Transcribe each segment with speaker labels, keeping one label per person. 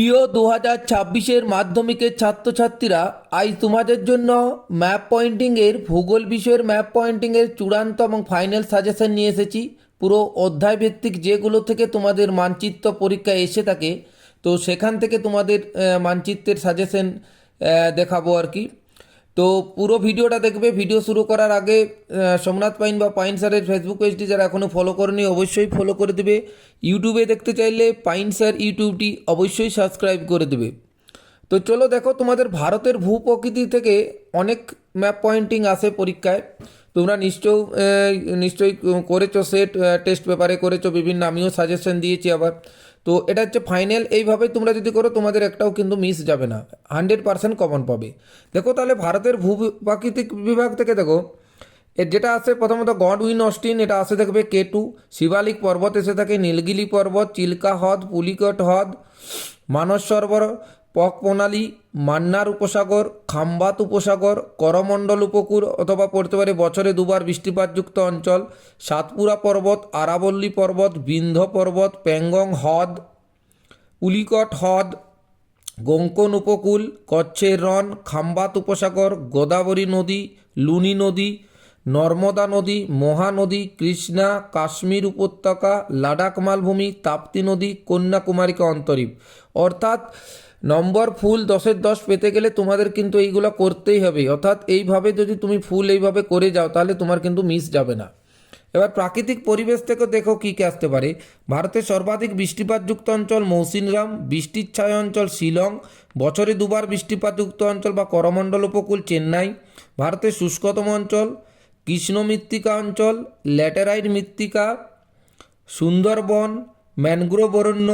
Speaker 1: প্রিয় 2026-এর মাধ্যমিকের ছাত্রছাত্রীরা, আজ তোমাদের জন্য ম্যাপ পয়েন্টিংয়ের ভূগোল বিষয়ের ম্যাপ পয়েন্টিংয়ের চূড়ান্ত এবং ফাইনাল সাজেশন নিয়ে এসেছি। পুরো অধ্যায় ভিত্তিক যেগুলো থেকে তোমাদের মানচিত্র পরীক্ষায় এসে থাকে, তো সেখান থেকে তোমাদের মানচিত্রের সাজেশন দেখাবো আর কি। তো পুরো ভিডিওটা দেখবে। ভিডিও শুরু করার আগে সোমনাথ পাইন বা পাইন স্যারের ফেসবুক পেজটি যারা এখনও ফলো করেনি অবশ্যই ফলো করে দেবে। ইউটিউবে দেখতে চাইলে পাইন স্যার ইউটিউবটি অবশ্যই সাবস্ক্রাইব করে দেবে। তো চলো দেখো, তোমাদের ভারতের ভূপ্রকৃতি থেকে অনেক ম্যাপ পয়েন্টিং আসে পরীক্ষায়। তোমরা নিশ্চয়ই করেছো, সেট টেস্ট পেপারে করেছো বিভিন্ন, আমিও সাজেশন দিয়েছি আবার। তো এটা হচ্ছে ফাইনাল। এইভাবে তোমরা যদি করো তোমাদের একটাও কিন্তু মিস যাবে না, 100% কমন পাবে। দেখো তাহলে ভারতের ভূপ্রাকৃতিক বিভাগ থেকে দেখো, এর যেটা আসে প্রথমত গডউইন অস্টিন, এটা আসে দেখবে K2। শিবালিক পর্বত এসে থাকে, নীলগিরি পর্বত, চিল্কা হ্রদ, পুলিকট হ্রদ, মানস সরোবর, পক প্রণালী, মান্নার উপসাগর, খাম্বাত উপসাগর, করমণ্ডল উপকূল অথবা পড়তে পারে বছরে দুবার বৃষ্টিপাতযুক্ত অঞ্চল, সাতপুরা পর্বত, আরাবল্লী পর্বত, বিন্ধ্য পর্বত, প্যাংগং হ্রদ, পুলিকট হ্রদ, কোঙ্কণ উপকূল, কচ্ছের রণ, খাম্বাত উপসাগর, গোদাবরী নদী, লুনি নদী, নর্মদা নদী, মহানদী, কৃষ্ণা, কাশ্মীর উপত্যকা, লাদাখ মালভূমি, তাপ্তি নদী, কন্যাকুমারিকা অন্তরীপ। অর্থাৎ নম্বর ফুল 10-এর 10 পেতে গেলে তোমাদের কিন্তু এইগুলো করতেই হবে। অর্থাৎ এইভাবে যদি তুমি ফুল এইভাবে করে যাও তাহলে তোমার কিন্তু মিস যাবে না। এবার প্রাকৃতিক পরিবেশ থেকে দেখো কী কী আসতে পারে। ভারতের সর্বাধিক বৃষ্টিপাতযুক্ত অঞ্চল মৌসিনরাম, বৃষ্টির ছায়া অঞ্চল শিলং, বছরে দুবার বৃষ্টিপাতযুক্ত অঞ্চল বা করমণ্ডল উপকূল চেন্নাই। ভারতের শুষ্কতম অঞ্চল কৃষ্ণ মৃত্তিকা অঞ্চল, ল্যাটেরাইট মৃত্তিকা, সুন্দরবন, ম্যানগ্রোভ অরণ্য,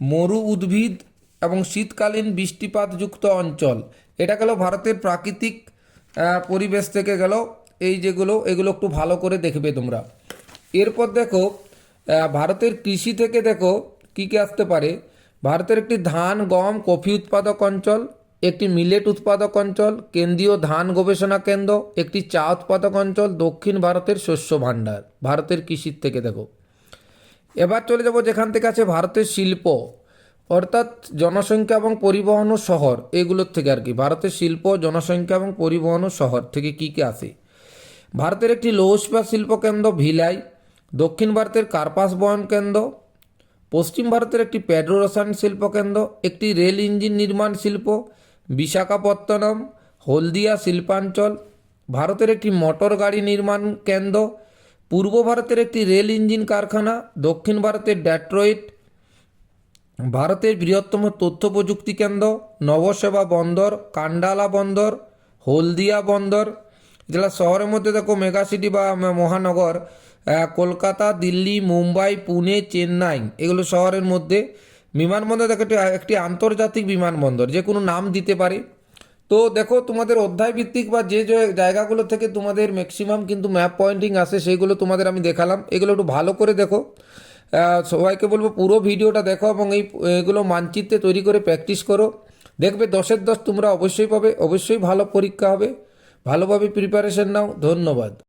Speaker 1: মরু উদ্ভিদ এবং শীতকালীন বৃষ্টিপাতযুক্ত অঞ্চল। এটা গেল ভারতের প্রাকৃতিক পরিবেশ থেকে গেল। এই যেগুলো এগুলো একটু ভালো করে দেখবে তোমরা। এরপর দেখো ভারতের কৃষি থেকে দেখো কী কী আসতে পারে। ভারতের একটি ধান, গম, কফি উৎপাদক অঞ্চল, একটি মিলেট উৎপাদক অঞ্চল, কেন্দ্রীয় ধান গবেষণা কেন্দ্র, একটি চা উৎপাদক অঞ্চল, দক্ষিণ ভারতের শস্য ভাণ্ডার। ভারতের কৃষির থেকে দেখো। এবার চলে যাব যেখান থেকে আছে ভারতের শিল্প, অর্থাৎ জনসংখ্যা এবং পরিবহন ও শহর, এগুলোর থেকে আর কি। ভারতের শিল্প, জনসংখ্যা এবং পরিবহন ও শহর থেকে কী কী আসে। ভারতের একটি লৌহ ইস্পাত শিল্প কেন্দ্র ভিলাই, দক্ষিণ ভারতের কার্পাস বহন কেন্দ্র, পশ্চিম ভারতের একটি পেট্রো রসায়ন শিল্প কেন্দ্র, একটি রেল ইঞ্জিন নির্মাণ শিল্প বিশাখাপত্তনম, হলদিয়া শিল্পাঞ্চল। ভারতের একটি মোটর গাড়ি নির্মাণ কেন্দ্র, পূর্ব ভারতের একটি রেল ইঞ্জিন কারখানা, দক্ষিণ ভারতের ডেট্রয়েট। ভারতের বৃহত্তম তথ্য প্রযুক্তি কেন্দ্র নবসেবা বন্দর, কান্ডালা বন্দর, হলদিয়া বন্দর। যেটা শহরের মধ্যে দেখো মেগা সিটি বা মহানগর, কলকাতা, দিল্লি, মুম্বাই, পুনে, চেন্নাই, এগুলো শহরের মধ্যে। বিমানবন্দর দেখো একটি আন্তর্জাতিক বিমানবন্দর, যে কোনো নাম দিতে পারে। তো দেখো তোমাদের অধ্যায় ভিত্তিক বা যে যে জায়গাগুলো থেকে তোমাদের ম্যাক্সিমাম কিন্তু ম্যাপ পয়েন্টিং আসে সেইগুলো তোমাদের আমি দেখালাম। এগুলো একটু ভালো করে দেখো। সবাইকে বলবো পুরো ভিডিওটা দেখো এবং এগুলো মানচিত্রে তৈরি করে প্র্যাকটিস করো। দেখবে 10-এর 10 তোমরা অবশ্যই পাবে। অবশ্যই ভালো পরীক্ষা হবে। ভালোভাবে প্রিপারেশন নাও। ধন্যবাদ।